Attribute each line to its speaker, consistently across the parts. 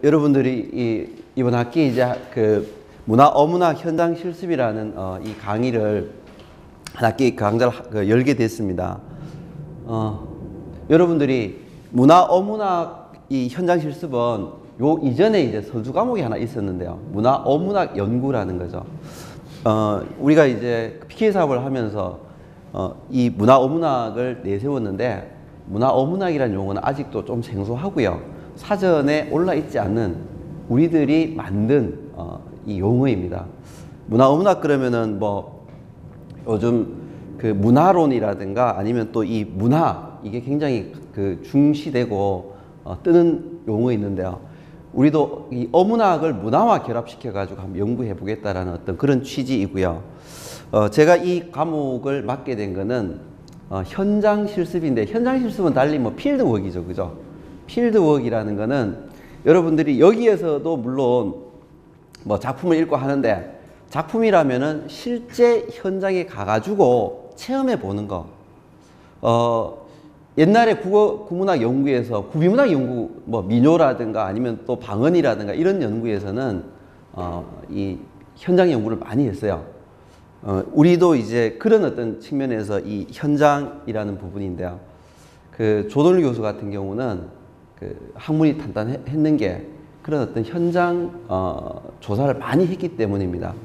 Speaker 1: 여러분들이 이번 학기 이제 문화 어문학 현장 실습이라는 이 강의를 한 학기 강좌를 열게 됐습니다. 여러분들이 문화 어문학 이 현장 실습은 요 이전에 이제 서두 과목이 하나 있었는데요. 문화 어문학 연구라는 거죠. 우리가 이제 PK 사업을 하면서 이 문화 어문학을 내세웠는데, 문화 어문학이라는 용어는 아직도 좀 생소하고요. 사전에 올라 있지 않는 우리들이 만든 이 용어입니다. 문화 어문학 그러면은 뭐 요즘 문화론이라든가 아니면 또 이 문화, 이게 굉장히 중시되고 뜨는 용어 있는데요. 우리도 이 어문학을 문화와 결합시켜 가지고 한번 연구해 보겠다라는 어떤 그런 취지이고요. 제가 이 과목을 맡게 된 거는 현장 실습인데, 현장 실습은 달리 뭐 필드워크이죠, 그죠? 필드워크이라는 거는 여러분들이 여기에서도 물론 뭐 작품을 읽고 하는데, 작품이라면은 실제 현장에 가가지고 체험해 보는 거. 옛날에 국문학 연구에서 구비문학 연구, 뭐 민요라든가 아니면 또 방언이라든가 이런 연구에서는 이 현장 연구를 많이 했어요. 우리도 이제 그런 어떤 측면에서 이 현장이라는 부분인데요. 조돈일 교수 같은 경우는 학문이 탄탄했는 게 그런 어떤 현장 조사를 많이 했기 때문입니다.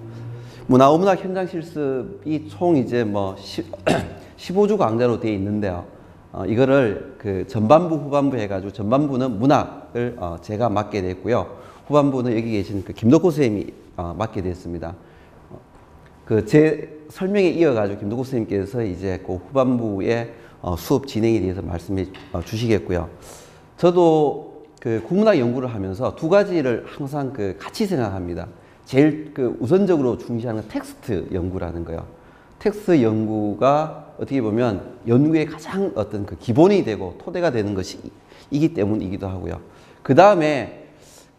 Speaker 1: 문화 어문학 현장 실습이 총 이제 뭐 15주 강좌로 되어 있는데요. 이거를 전반부 후반부 해가지고, 전반부는 문학을 제가 맡게 됐고요. 후반부는 여기 계신 김덕호 선생님이 맡게 됐습니다. 제 설명에 이어가지고 김덕호 선생님께서 이제 후반부에 수업 진행에 대해서 말씀해 주시겠고요. 저도 국문학 연구를 하면서 두 가지를 항상 같이 생각합니다. 제일 우선적으로 중시하는 텍스트 연구라는 거요. 텍스트 연구가 어떻게 보면 연구의 가장 어떤 기본이 되고 토대가 되는 것이기 때문이기도 하고요. 그 다음에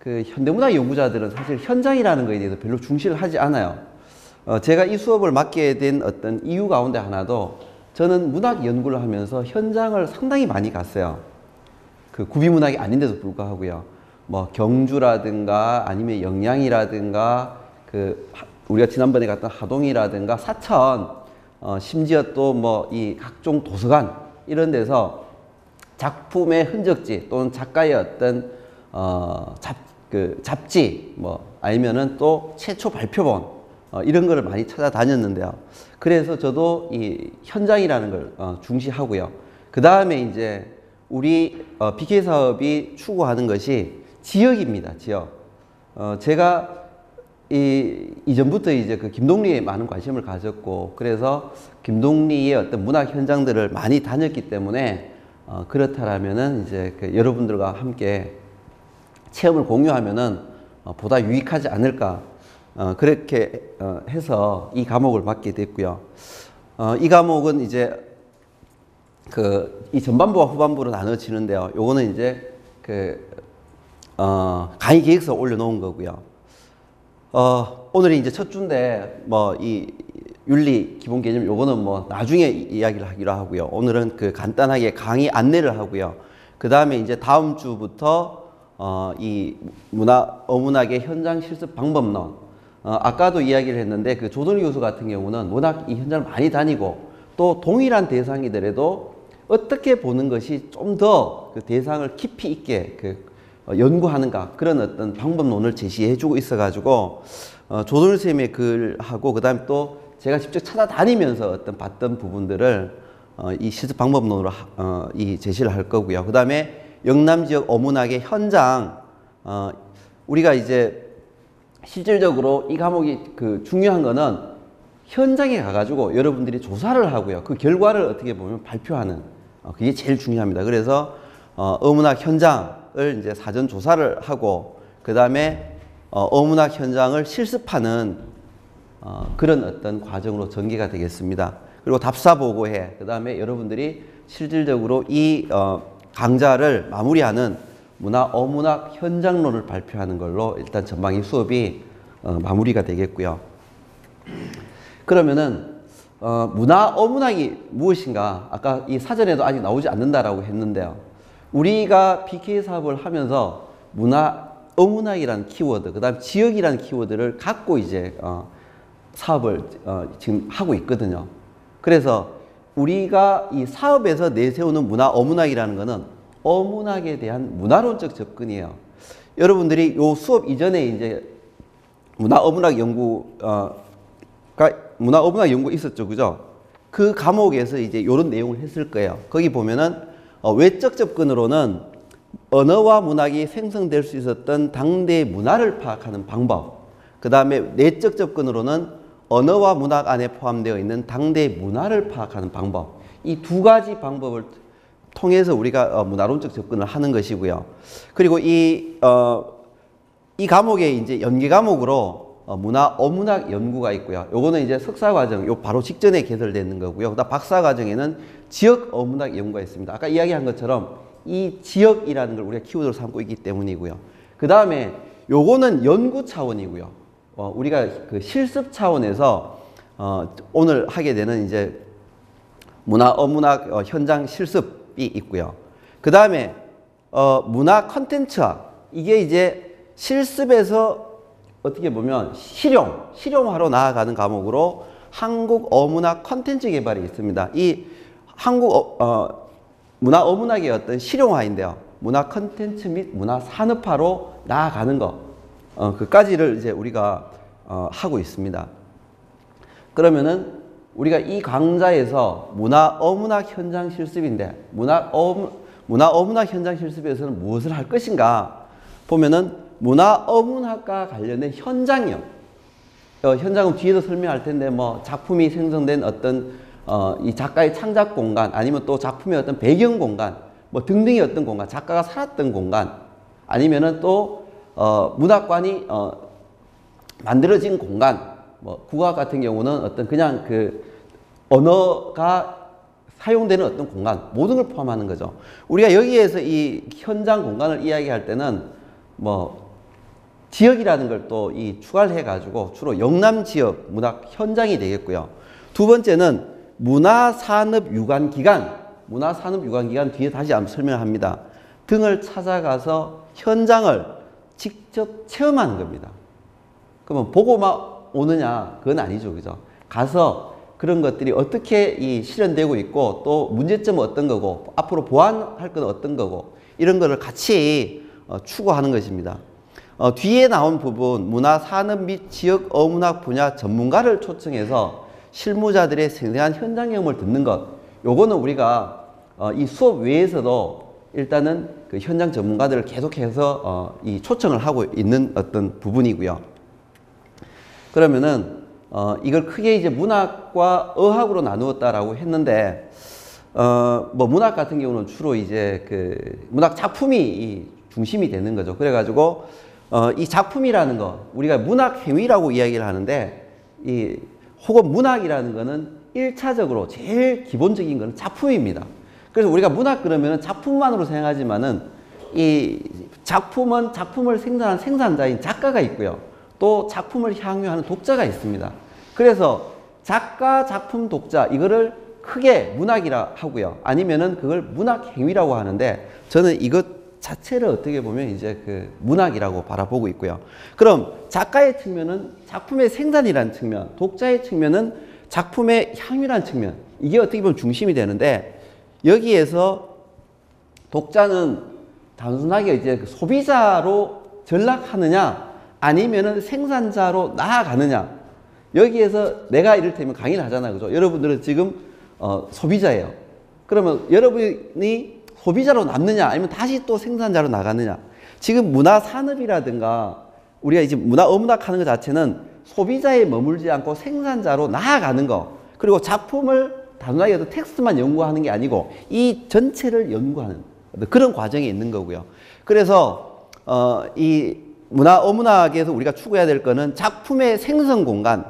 Speaker 1: 현대문학 연구자들은 사실 현장이라는 것에 대해서 별로 중시를 하지 않아요. 제가 이 수업을 맡게 된 어떤 이유 가운데 하나도, 저는 문학 연구를 하면서 현장을 상당히 많이 갔어요. 구비문학이 아닌데도 불구하고요. 뭐 경주라든가 아니면 영양이라든가 우리가 지난번에 갔던 하동이라든가 사천, 심지어 또 뭐 이 각종 도서관 이런 데서 작품의 흔적지 또는 작가의 어떤 잡지, 뭐 아니면은 또 최초 발표본 이런 거를 많이 찾아다녔는데요. 그래서 저도 이 현장이라는 걸 중시하고요. 그 다음에 이제 우리 PK 사업이 추구하는 것이 지역입니다. 지역. 제가 이전부터 이제 김동리에 많은 관심을 가졌고, 그래서 김동리의 어떤 문학 현장들을 많이 다녔기 때문에 그렇다라면은 이제 여러분들과 함께 체험을 공유하면은 보다 유익하지 않을까, 그렇게 해서 이 과목을 맡게 됐고요. 이 과목은 이제 이 전반부와 후반부로 나눠지는데요. 요거는 이제 강의 계획서 올려놓은 거고요. 오늘이 이제 첫 주인데, 뭐 이 윤리 기본 개념 요거는 뭐 나중에 이야기를 하기로 하고요. 오늘은 간단하게 강의 안내를 하고요. 그 다음에 이제 다음 주부터 이 어문학의 현장 실습 방법론, 아까도 이야기를 했는데 조돈일 교수 같은 경우는 워낙 이 현장을 많이 다니고, 또 동일한 대상이더라도 어떻게 보는 것이 좀 더 대상을 깊이 있게 연구하는가, 그런 어떤 방법론을 제시해 주고 있어 가지고 조돈일 선생님의 글하고, 그 다음에 또 제가 직접 찾아다니면서 어떤 봤던 부분들을 이 실습 방법론으로 이 제시를 할 거고요. 그 다음에 영남 지역 어문학의 현장, 우리가 이제 실질적으로 이 과목이 중요한 거는 현장에 가가지고 여러분들이 조사를 하고요. 그 결과를 어떻게 보면 발표하는, 그게 제일 중요합니다. 그래서 어문학 현장을 이제 사전 조사를 하고, 그 다음에 어문학 현장을 실습하는 그런 어떤 과정으로 전개가 되겠습니다. 그리고 답사 보고회, 그 다음에 여러분들이 실질적으로 이 강좌를 마무리하는 문화 어문학 현장론을 발표하는 걸로 일단 전반기 수업이 마무리가 되겠고요. 그러면은 문화 어문학이 무엇인가, 아까 이 사전에도 아직 나오지 않는다라고 했는데요. 우리가 PK 사업을 하면서 어문학이라는 키워드, 그다음 지역이라는 키워드를 갖고 이제 사업을 지금 하고 있거든요. 그래서 우리가 이 사업에서 내세우는 어문학이라는 것은 어문학에 대한 문화론적 접근이에요. 여러분들이 요 수업 이전에 이제 문화어문학 연구가 문화어문학 연구 있었죠, 그죠? 그 과목에서 이제 이런 내용을 했을 거예요. 거기 보면은 외적 접근으로는 언어와 문학이 생성될 수 있었던 당대의 문화를 파악하는 방법. 그 다음에 내적 접근으로는 언어와 문학 안에 포함되어 있는 당대의 문화를 파악하는 방법. 이 두 가지 방법을 통해서 우리가 문화론적 접근을 하는 것이고요. 그리고 이 과목에 이제 연계 과목으로 어문학 연구가 있고요. 요거는 이제 석사 과정, 요 바로 직전에 개설되는 거고요. 그다음 박사 과정에는 지역 어문학 연구가 있습니다. 아까 이야기한 것처럼 이 지역이라는 걸 우리가 키워드로 삼고 있기 때문이고요. 그 다음에 요거는 연구 차원이고요. 우리가 그 실습 차원에서 오늘 하게 되는 이제 어문학 현장 실습이 있고요. 그 다음에 문화 컨텐츠학, 이게 이제 실습에서 어떻게 보면 실용화로 나아가는 과목으로 한국 어문학 컨텐츠 개발이 있습니다. 이 한국 문화 어문학의 어떤 실용화인데요. 문화 컨텐츠 및 문화 산업화로 나아가는 것, 그까지를 이제 우리가 하고 있습니다. 그러면은 우리가 이 강좌에서 문화 어문학 현장 실습인데 문화 어문학 현장 실습에서는 무엇을 할 것인가 보면은 문화 어문학과 관련된 현장이요. 현장은 뒤에도 설명할 텐데 뭐 작품이 생성된 어떤 이 작가의 창작 공간, 아니면 또 작품의 어떤 배경 공간, 뭐 등등의 어떤 공간, 작가가 살았던 공간, 아니면은 또 문학관이 만들어진 공간, 뭐 국어학 같은 경우는 어떤 그냥 그 언어가 사용되는 어떤 공간, 모든 걸 포함하는 거죠. 우리가 여기에서 이 현장 공간을 이야기할 때는 뭐 지역이라는 걸 또 추가를 해가지고 주로 영남 지역 문학 현장이 되겠고요. 두 번째는 문화산업유관기관 뒤에 다시 한번 설명합니다. 등을 찾아가서 현장을 직접 체험하는 겁니다. 그러면 보고만 오느냐? 그건 아니죠, 그죠? 가서 그런 것들이 어떻게 실현되고 있고, 또 문제점은 어떤 거고, 앞으로 보완할 건 어떤 거고, 이런 거를 같이 추구하는 것입니다. 뒤에 나온 부분, 문화산업 및 지역 어문학 분야 전문가를 초청해서 실무자들의 생생한 현장 경험을 듣는 것, 요거는 우리가 이 수업 외에서도 일단은 그 현장 전문가들을 계속해서 초청을 하고 있는 어떤 부분이고요. 그러면은 이걸 크게 이제 문학과 어학으로 나누었다라고 했는데, 뭐 문학 같은 경우는 주로 이제 그 문학 작품이 중심이 되는 거죠. 그래가지고 이 작품이라는 거, 우리가 문학 행위라고 이야기를 하는데, 혹은 문학이라는 거는 1차적으로 제일 기본적인 거는 작품입니다. 그래서 우리가 문학 그러면은 작품만으로 생각하지만은 이 작품은 작품을 생산한 생산자인 작가가 있고요. 또 작품을 향유하는 독자가 있습니다. 그래서 작가, 작품, 독자, 이거를 크게 문학이라 하고요. 아니면은 그걸 문학 행위라고 하는데, 저는 이것 자체를 어떻게 보면 이제 그 문학이라고 바라보고 있고요. 그럼 작가의 측면은 작품의 생산이라는 측면, 독자의 측면은 작품의 향유라는 측면, 이게 어떻게 보면 중심이 되는데, 여기에서 독자는 단순하게 이제 소비자로 전락하느냐, 아니면은 생산자로 나아가느냐, 여기에서 내가 이를테면 강의를 하잖아요, 그죠? 여러분들은 지금 소비자예요. 그러면 여러분이 소비자로 남느냐, 아니면 다시 또 생산자로 나가느냐. 지금 문화산업이라든가 우리가 이제 문화어문학 하는 것 자체는 소비자에 머물지 않고 생산자로 나아가는 거, 그리고 작품을 단순하게 어떤 텍스트만 연구하는 게 아니고 이 전체를 연구하는 그런 과정이 있는 거고요. 그래서 이 문화어문학에서 우리가 추구해야 될 거는 작품의 생성 공간,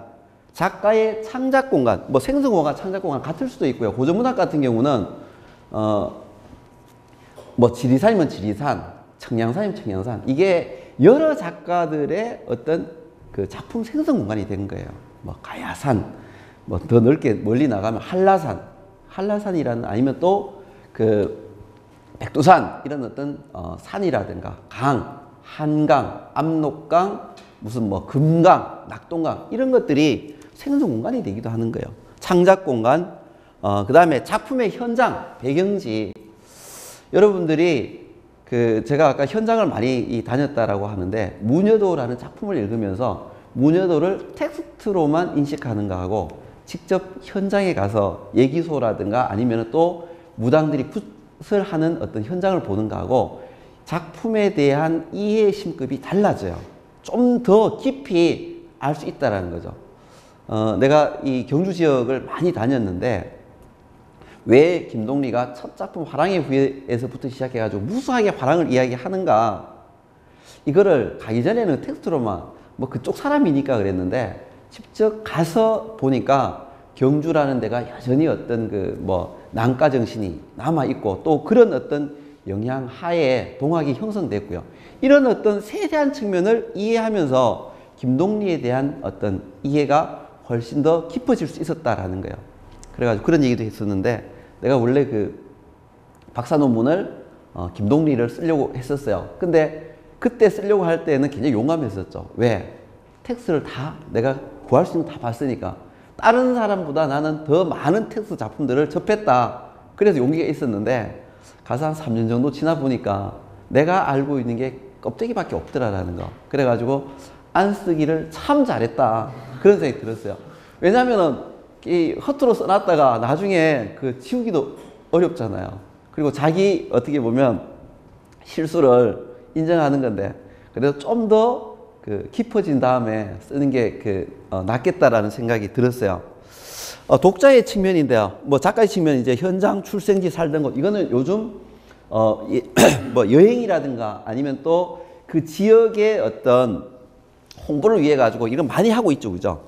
Speaker 1: 작가의 창작 공간, 뭐 생성 공간, 창작 공간 같을 수도 있고요. 고전문학 같은 경우는 뭐 지리산이면 지리산, 청량산이면 청량산, 이게 여러 작가들의 어떤 그 작품 생성 공간이 된 거예요. 뭐 가야산, 뭐 더 넓게 멀리 나가면 한라산이라는, 아니면 또 그 백두산, 이런 어떤 산이라든가 강, 한강, 압록강, 무슨 뭐 금강, 낙동강 이런 것들이 생성 공간이 되기도 하는 거예요. 창작 공간, 그 다음에 작품의 현장, 배경지. 여러분들이 제가 아까 현장을 많이 다녔다라고 하는데 무녀도라는 작품을 읽으면서 무녀도를 텍스트로만 인식하는 거하고 직접 현장에 가서 예기소라든가 아니면 또 무당들이 굿을 하는 어떤 현장을 보는 거하고 작품에 대한 이해 심급이 달라져요. 좀 더 깊이 알 수 있다는 거죠. 내가 이 경주 지역을 많이 다녔는데 왜 김동리가 첫 작품 화랑의 후예에서부터 시작해가지고 무수하게 화랑을 이야기하는가, 이거를 가기 전에는 텍스트로만 뭐 그쪽 사람이니까 그랬는데 직접 가서 보니까 경주라는 데가 여전히 어떤 뭐 난가 정신이 남아있고 또 그런 어떤 영향 하에 동학이 형성됐고요. 이런 어떤 세세한 측면을 이해하면서 김동리에 대한 어떤 이해가 훨씬 더 깊어질 수 있었다라는 거예요. 그래가지고 그런 얘기도 했었는데 내가 원래 박사 논문을 김동리를 쓰려고 했었어요. 근데 그때 쓰려고 할 때는 굉장히 용감했었죠. 왜? 텍스트를 다 내가 구할 수 있는 거 다 봤으니까. 다른 사람보다 나는 더 많은 텍스트 작품들을 접했다. 그래서 용기가 있었는데 가서 한 3년 정도 지나 보니까 내가 알고 있는 게 껍데기밖에 없더라라는 거. 그래가지고 안 쓰기를 참 잘했다. 그런 생각이 들었어요. 왜냐면은 이 허투루 써놨다가 나중에 지우기도 어렵잖아요. 그리고 자기 어떻게 보면 실수를 인정하는 건데 그래도 좀 더 깊어진 다음에 쓰는 게 낫겠다라는 생각이 들었어요. 독자의 측면인데요. 뭐 작가의 측면 이제 현장 출생지 살던 곳 이거는 요즘 뭐 여행이라든가 아니면 또 그 지역의 어떤 홍보를 위해 가지고 이건 많이 하고 있죠, 그죠?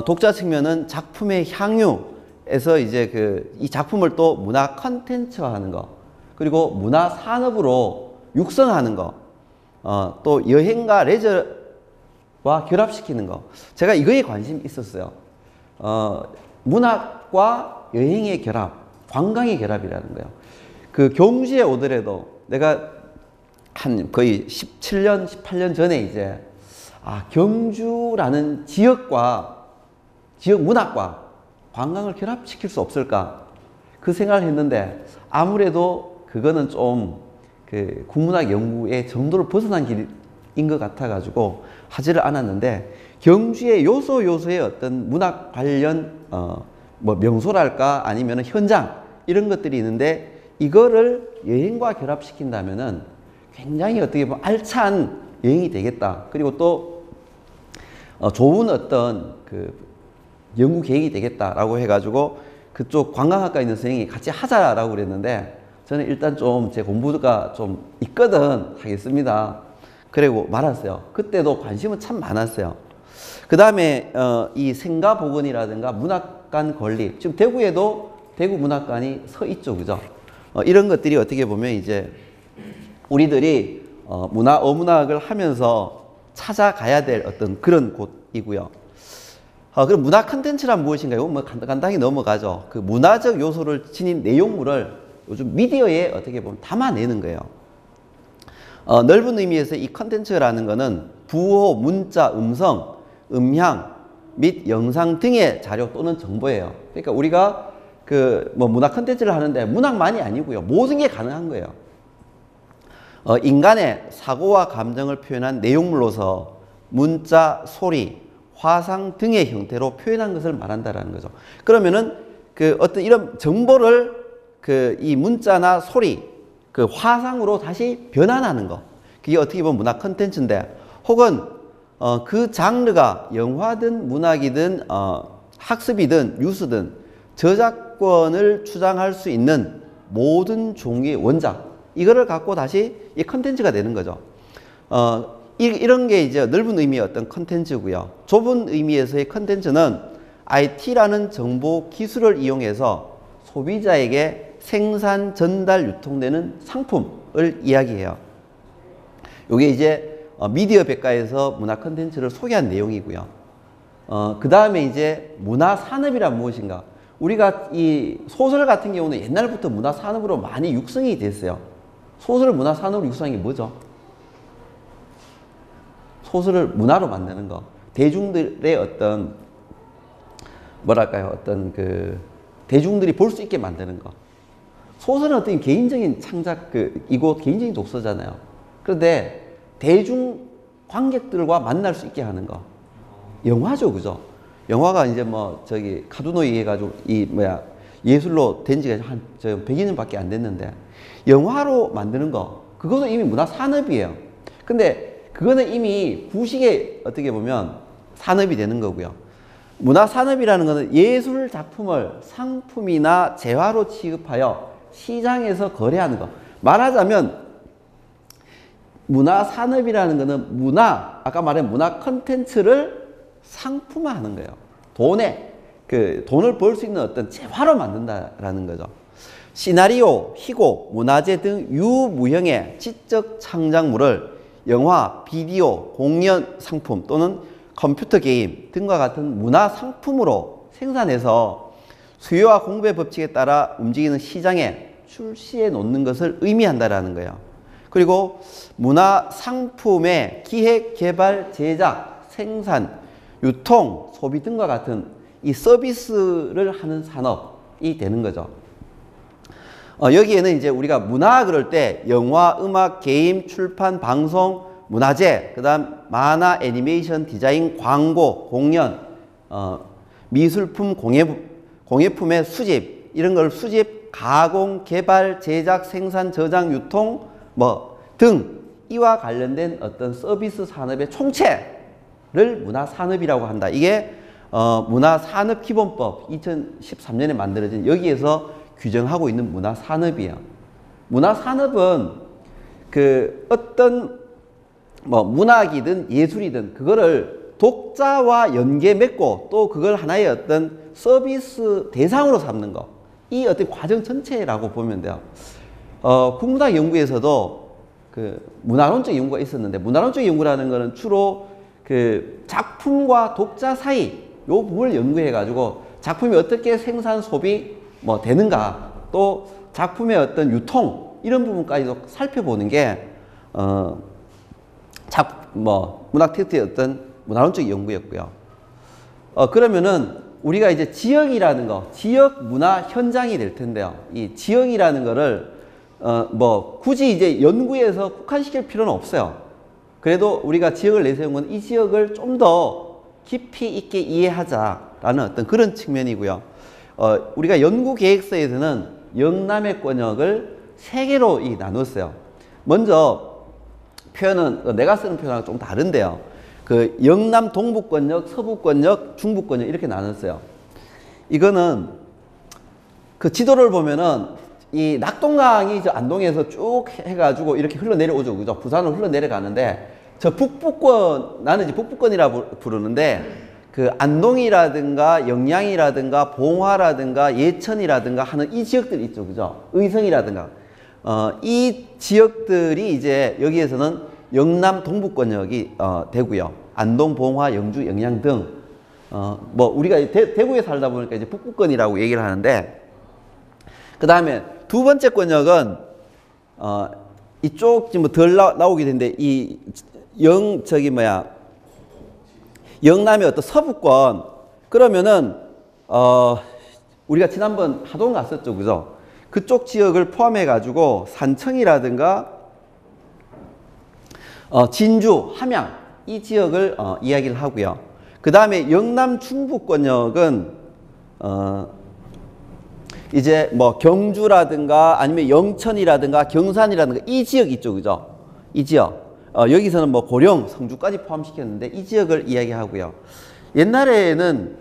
Speaker 1: 독자 측면은 작품의 향유에서 이제 이 작품을 또 문화 컨텐츠화하는 거, 그리고 문화 산업으로 육성하는 거, 또 여행과 레저와 결합시키는 거. 제가 이거에 관심이 있었어요. 문학과 여행의 결합, 관광의 결합이라는 거예요. 경주에 오더라도 내가 한 거의 17년, 18년 전에 이제 경주라는 지역 문학과 관광을 결합시킬 수 없을까 그 생각을 했는데 아무래도 그거는 좀 국문학 연구의 정도를 벗어난 길인 것 같아 가지고 하지를 않았는데 경주의 요소의 어떤 문학 관련 뭐 명소랄까 아니면 현장 이런 것들이 있는데 이거를 여행과 결합시킨다면은 굉장히 어떻게 보면 알찬 여행이 되겠다. 그리고 또 좋은 어떤 연구 계획이 되겠다라고 해가지고 그쪽 관광학과 있는 선생님이 같이 하자라고 그랬는데 저는 일단 좀 제 공부가 좀 있거든 하겠습니다. 그리고 말았어요. 그때도 관심은 참 많았어요. 그 다음에 이 생가복원이라든가 문학관 건립, 지금 대구에도 대구 문학관이 서 있죠, 그죠? 이런 것들이 어떻게 보면 이제 우리들이 어문학을 하면서 찾아가야 될 어떤 그런 곳이고요. 그럼 문화 컨텐츠란 무엇인가요? 뭐 간단히 넘어가죠. 문화적 요소를 지닌 내용물을 요즘 미디어에 어떻게 보면 담아내는 거예요. 넓은 의미에서 이 컨텐츠라는 것은 부호, 문자, 음성, 음향 및 영상 등의 자료 또는 정보예요. 그러니까 우리가 뭐 문화 컨텐츠를 하는데 문학만이 아니고요. 모든 게 가능한 거예요. 인간의 사고와 감정을 표현한 내용물로서 문자, 소리, 화상 등의 형태로 표현한 것을 말한다라는 거죠. 그러면은 어떤 이런 정보를 이 문자나 소리, 화상으로 다시 변환하는 거. 그게 어떻게 보면 문화 컨텐츠인데 혹은 그 장르가 영화든 문학이든 학습이든 뉴스든 저작권을 주장할 수 있는 모든 종류의 원작 이거를 갖고 다시 이 컨텐츠가 되는 거죠. 이런 게 이제 넓은 의미의 어떤 컨텐츠고요. 좁은 의미에서의 컨텐츠는 IT라는 정보 기술을 이용해서 소비자에게 생산, 전달, 유통되는 상품을 이야기해요. 이게 이제 미디어 백과에서 문화 컨텐츠를 소개한 내용이고요. 그 다음에 이제 문화 산업이란 무엇인가? 우리가 이 소설 같은 경우는 옛날부터 문화 산업으로 많이 육성이 됐어요. 소설 문화 산업으로 육성한 게 뭐죠? 소설을 문화로 만드는 거. 대중들의 어떤 뭐랄까요? 어떤 그 대중들이 볼 수 있게 만드는 거. 소설은 어떤 개인적인 창작 이고 개인적인 독서잖아요. 그런데 대중 관객들과 만날 수 있게 하는 거. 영화죠, 그죠? 영화가 이제 뭐 저기 카두노 얘기해가지고 예술로 된 지가 한 100년밖에 안 됐는데 영화로 만드는 거 그것도 이미 문화 산업이에요. 근데 그거는 이미 부식의 어떻게 보면 산업이 되는 거고요. 문화 산업이라는 것은 예술 작품을 상품이나 재화로 취급하여 시장에서 거래하는 거. 말하자면 문화 산업이라는 것은 아까 말한 문화 컨텐츠를 상품화하는 거예요. 돈을 벌 수 있는 어떤 재화로 만든다라는 거죠. 시나리오, 희곡, 문화재 등 유무형의 지적 창작물을 영화, 비디오, 공연 상품 또는 컴퓨터 게임 등과 같은 문화 상품으로 생산해서 수요와 공급의 법칙에 따라 움직이는 시장에 출시해 놓는 것을 의미한다라는 거예요. 그리고 문화 상품의 기획, 개발, 제작, 생산, 유통, 소비 등과 같은 이 서비스를 하는 산업이 되는 거죠. 여기에는 이제 우리가 문화 그럴 때 영화, 음악, 게임, 출판, 방송, 문화재, 그 다음 만화, 애니메이션, 디자인, 광고, 공연, 미술품, 공예품의 수집, 이런 걸 수집, 가공, 개발, 제작, 생산, 저장, 유통, 등 이와 관련된 어떤 서비스 산업의 총체를 문화산업이라고 한다. 이게 문화산업기본법 2013년에 만들어진 여기에서 규정하고 있는 문화산업이에요. 문화산업은 어떤 문학이든 예술이든 그거를 독자와 연계 맺고 또 그걸 하나의 어떤 서비스 대상으로 삼는 거. 이 어떤 과정 전체라고 보면 돼요. 국문학 연구에서도 문화론적 연구가 있었는데 문화론적 연구라는 것은 주로 작품과 독자 사이 요 부분을 연구해 가지고 작품이 어떻게 생산 소비 되는가 또 작품의 어떤 유통 이런 부분까지도 살펴보는 게 문학 텍스트의 어떤 문화론적 연구였고요. 그러면은 우리가 이제 지역이라는 거, 지역 문화 현장이 될 텐데요. 이 지역이라는 거를 굳이 이제 연구에서 국한시킬 필요는 없어요. 그래도 우리가 지역을 내세운 건 이 지역을 좀 더 깊이 있게 이해하자라는 어떤 그런 측면이고요. 우리가 연구 계획서에서는 영남의 권역을 3개로 나눴어요. 먼저 표현은 내가 쓰는 표현하고 좀 다른데요. 영남 동북권역, 서북권역, 중북권역 이렇게 나눴어요. 이거는 지도를 보면은 이 낙동강이 저 안동에서 쭉 해가지고 이렇게 흘러내려오죠. 그죠? 부산으로 흘러내려가는데 저 북부권, 나는 이제 북부권이라 부르는데 안동이라든가 영양이라든가 봉화라든가 예천이라든가 하는 이 지역들이 있죠. 그죠? 의성이라든가. 이 지역들이 이제 여기에서는 영남 동북권역이 되고요. 안동, 봉화, 영주, 영양 등 우리가 대구에 살다 보니까 이제 북부권이라고 얘기를 하는데 그 다음에 두 번째 권역은 이쪽 지금 덜 나오게 되는데 영남의 어떤 서부권 그러면은 우리가 지난번 하동 갔었죠, 그죠? 그쪽 지역을 포함해 가지고 산청이라든가 진주, 함양 이 지역을 이야기를 하고요. 그 다음에 영남 중부권역은 이제 경주라든가 아니면 영천이라든가 경산이라든가 이 지역 있죠, 그죠? 이 지역 여기서는 고령, 성주까지 포함시켰는데 이 지역을 이야기하고요. 옛날에는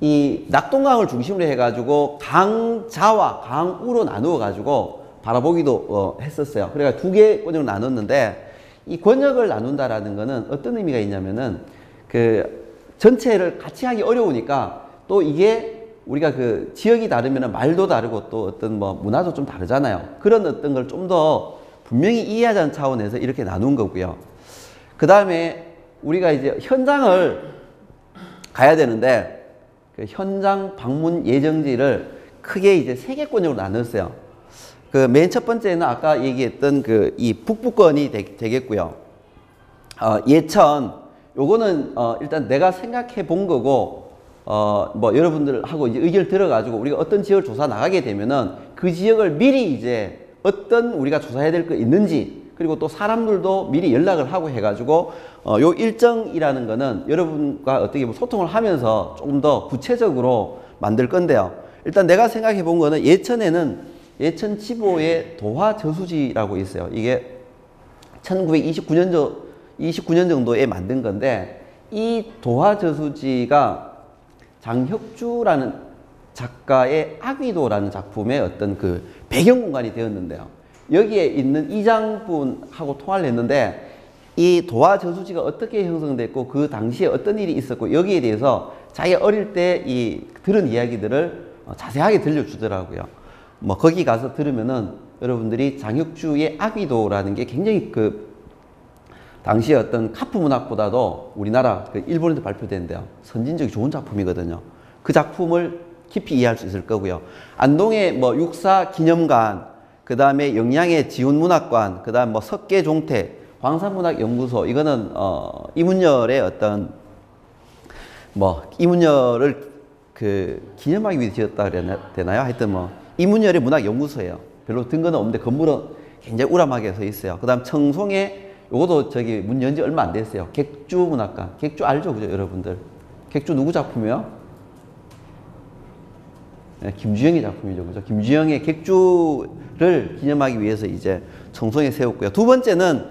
Speaker 1: 이 낙동강을 중심으로 해가지고 강자와 강우로 나누어 가지고 바라보기도 했었어요. 그래가 2개 권역을 나눴는데 이 권역을 나눈다라는 거는 어떤 의미가 있냐면은 전체를 같이 하기 어려우니까 또 이게 우리가 지역이 다르면 말도 다르고 또 어떤 문화도 좀 다르잖아요. 그런 어떤 걸 좀 더 분명히 이해하자는 차원에서 이렇게 나눈 거고요. 그 다음에 우리가 이제 현장을 가야 되는데 현장 방문 예정지를 크게 이제 3개 권역으로 나눴어요. 맨 첫 번째는 아까 얘기했던 이 북부권이 되겠고요. 예천, 요거는 일단 내가 생각해 본 거고, 뭐 여러분들하고 이제 의견을 들어가지고 우리가 어떤 지역을 조사 나가게 되면은 그 지역을 미리 이제 어떤 우리가 조사해야 될 거 있는지, 그리고 또 사람들도 미리 연락을 하고 해가지고 요 일정이라는 거는 여러분과 어떻게 소통을 하면서 조금 더 구체적으로 만들 건데요. 일단 내가 생각해 본 거는 예천에는 예천 지보의 도화 저수지라고 있어요. 이게 1929년 정도에 만든 건데, 이 도화 저수지가 장혁주라는 작가의 악위도라는 작품의 어떤 그 배경 공간이 되었는데요. 여기에 있는 이장분하고 통화를 했는데, 이 도화 저수지가 어떻게 형성됐고 그 당시에 어떤 일이 있었고 여기에 대해서 자기가 어릴 때 들은 이야기들을 자세하게 들려주더라고요. 뭐 거기 가서 들으면은 여러분들이 장혁주의 악위도라는 게 굉장히 그 당시에 어떤 카프 문학보다도 우리나라 그 일본에도 발표된대요. 선진적이 좋은 작품이거든요. 그 작품을 깊이 이해할 수 있을 거고요. 안동의 뭐 육사 기념관, 그 다음에 영양의 지훈문학관, 그 다음 뭐 석계종태, 광산문학연구소, 이거는 이문열의 어떤 뭐 이문열을 그 기념하기 위해 지었다 그래야 되나요? 하여튼 뭐 이문열의 문학연구소예요. 별로 근거는 없는데 건물은 굉장히 우람하게 서 있어요. 그 다음 청송에 요것도 저기 문 연지 얼마 안 됐어요. 객주문학관. 객주 알죠? 그죠? 여러분들. 객주 누구 작품이에요? 네, 김주영의 작품이죠. 그죠? 김주영의 객주를 기념하기 위해서 이제 청송에 세웠고요. 두 번째는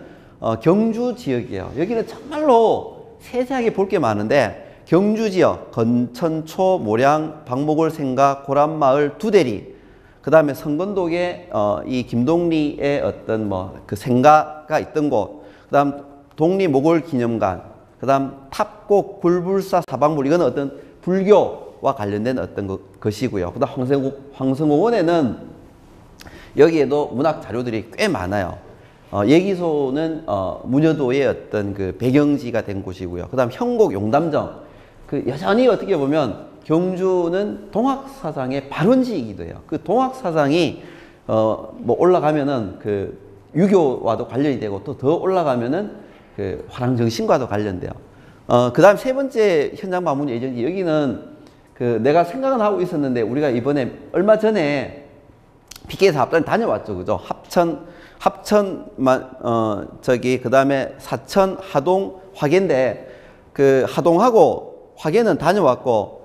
Speaker 1: 경주 지역이에요. 여기는 정말로 세세하게 볼 게 많은데, 경주 지역, 건천초, 모량, 박목월 생가, 고란마을, 두대리, 그 다음에 성건동에 이 김동리의 어떤 뭐 그 생가가 있던 곳, 그 다음 동리목월 기념관, 그 다음 탑곡, 굴불사, 사방불, 이거는 어떤 불교와 관련된 어떤 것이고요. 그 다음 황성공원에는 여기에도 문학 자료들이 꽤 많아요. 예기소는 문여도의 어떤 그 배경지가 된 곳이고요. 그 다음 형곡 용담정, 그 여전히 어떻게 보면 경주는 동학사상의 발원지이기도 해요. 그 동학사상이 뭐 올라가면은 그 유교와도 관련이 되고, 또 더 올라가면은 그 화랑정신과도 관련돼요. 그 다음 세 번째 현장 방문 예정지, 여기는 그 내가 생각은 하고 있었는데 우리가 이번에 얼마 전에 PK에서 합단 다녀왔죠. 그죠? 합천만 저기 그 다음에 사천, 하동, 화계인데, 그 하동하고 화계는 다녀왔고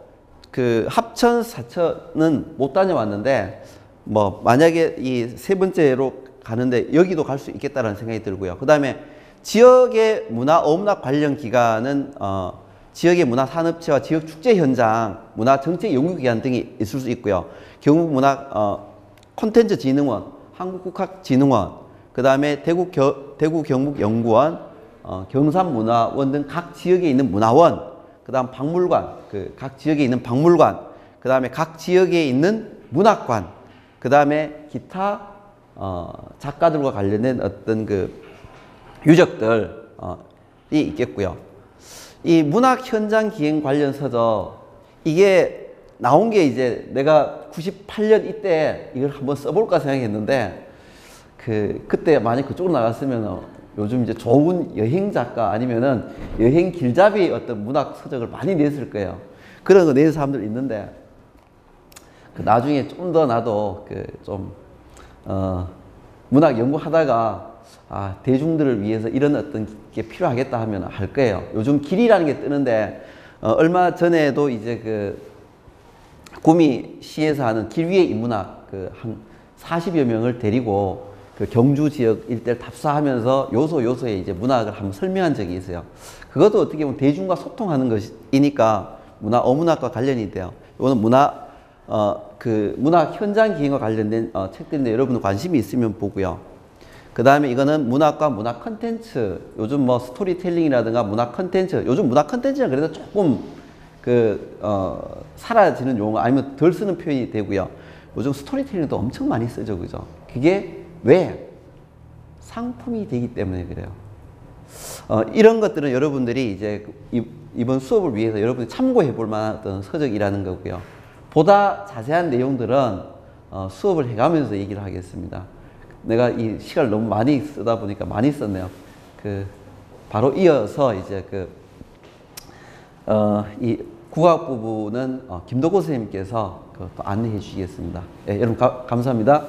Speaker 1: 그 합천, 사천은 못 다녀왔는데, 뭐 만약에 이 세 번째로 가는데 여기도 갈 수 있겠다라는 생각이 들고요. 그 다음에 지역의 문화 어문학 관련 기관은 지역의 문화산업체와 지역축제 현장, 문화정책연구기관 등이 있을 수 있고요. 경북문학 콘텐츠진흥원, 한국국학진흥원, 그 다음에 대구 경북연구원, 경산문화원 등 각 지역에 있는 문화원, 그 다음 박물관, 그 각 지역에 있는 박물관, 그 다음에 각 지역에 있는 문학관, 그 다음에 기타 작가들과 관련된 어떤 그 유적들이 있겠고요. 이 문학 현장 기행 관련 서적, 이게 나온 게 이제 내가 98년 이때 이걸 한번 써볼까 생각했는데, 그때 만약 그쪽으로 나갔으면 요즘 이제 좋은 여행 작가 아니면은 여행 길잡이 어떤 문학 서적을 많이 냈을 거예요. 그런 거 낸 사람들 있는데, 나중에 좀 더 나도 문학 연구하다가 대중들을 위해서 이런 어떤 게 필요하겠다 하면 할 거예요. 요즘 길이라는 게 뜨는데, 얼마 전에도 이제 그 구미시에서 하는 길 위의 인문학 한 40여 명을 데리고 그 경주 지역 일대를 답사하면서 요소에 이제 문학을 한번 설명한 적이 있어요. 그것도 어떻게 보면 대중과 소통하는 것이니까 어문학과 관련이 돼요. 이거는 문학 현장 기행과 관련된 책들인데 여러분 관심이 있으면 보고요. 그 다음에 이거는 문학과 문학 컨텐츠, 요즘 뭐 스토리텔링이라든가 문학 컨텐츠, 요즘 문학 컨텐츠는 그래도 조금 사라지는 용어 아니면 덜 쓰는 표현이 되고요. 요즘 스토리텔링도 엄청 많이 쓰죠. 그죠? 그게 왜? 상품이 되기 때문에 그래요. 이런 것들은 여러분들이 이제 이번 수업을 위해서 여러분이 참고해 볼 만한 어떤 서적이라는 거고요. 보다 자세한 내용들은 수업을 해가면서 얘기를 하겠습니다. 내가 이 시간을 너무 많이 쓰다 보니까 많이 썼네요. 바로 이어서 이제 이 국악 부분은 김덕호 선생님께서 또 안내해 주시겠습니다. 예, 여러분 감사합니다.